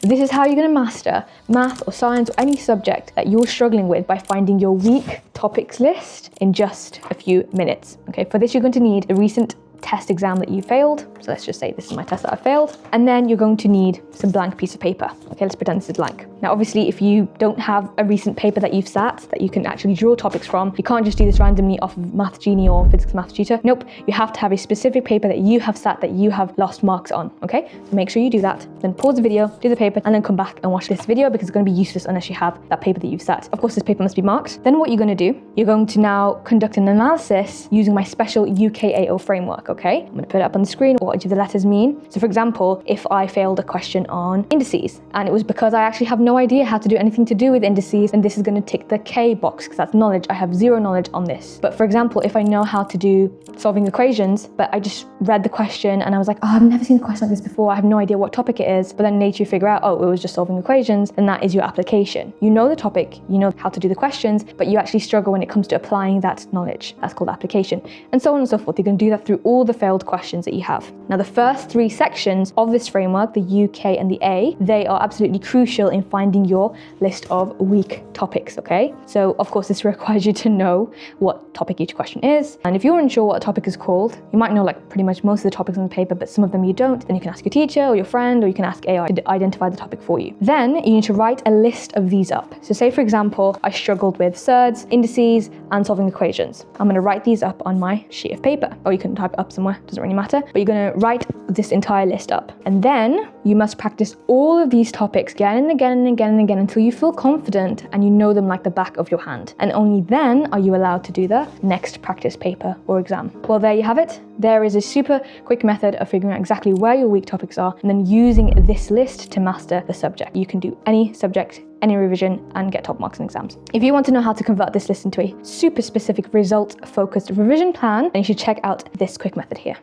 this is how you're going to master math or science or any subject that you're struggling with by finding your weak topics list in just a few minutes. Okay, for this you're going to need a recent test exam that you failed. So let's just say this is my test that I failed. And then you're going to need some blank piece of paper. Okay, let's pretend this is blank. Now, obviously, if you don't have a recent paper that you've sat that you can actually draw topics from, you can't just do this randomly off of Math Genie or Physics Math Tutor. Nope, you have to have a specific paper that you have sat that you have lost marks on, okay? So make sure you do that. Then pause the video, do the paper, and then come back and watch this video because it's going to be useless unless you have that paper that you've sat. Of course, this paper must be marked. Then what you're going to do, you're going to now conduct an analysis using my special UKAO framework, okay? I'm going to put it up on the screen. What do the letters mean? So for example, if I failed a question on indices and it was because I actually have no idea how to do anything to do with indices, then this is going to tick the K box because that's knowledge. I have zero knowledge on this. But for example, if I know how to do solving equations, but I just read the question and I was like, oh, I've never seen a question like this before. I have no idea what topic it is. But then later you figure out, oh, it was just solving equations. Then that is your application. You know the topic, you know how to do the questions, but you actually struggle when it comes to applying that knowledge. That's called application. And so on and so forth. You're going to do that through all the failed questions that you have. Now, the first three sections of this framework, the U, K, and the A, they are absolutely crucial in finding your list of weak topics, okay? So, of course, this requires you to know what topic each question is. And if you're unsure what a topic is called, you might know like pretty much most of the topics on the paper, but some of them you don't, then you can ask your teacher or your friend, or you can ask AI to identify the topic for you. Then you need to write a list of these up. So say, for example, I struggled with surds, indices, and solving equations. I'm going to write these up on my sheet of paper, or you can type it up somewhere, doesn't really matter, but you're going to write this entire list up. And then you must practice all of these topics again and again and again and again until you feel confident and you know them like the back of your hand. And only then are you allowed to do the next practice paper or exam. Well, there you have it. There is a super quick method of figuring out exactly where your weak topics are and then using this list to master the subject. You can do any subject, any revision, and get top marks in exams. If you want to know how to convert this list into a super specific result-focused revision plan, then you should check out this quick method here.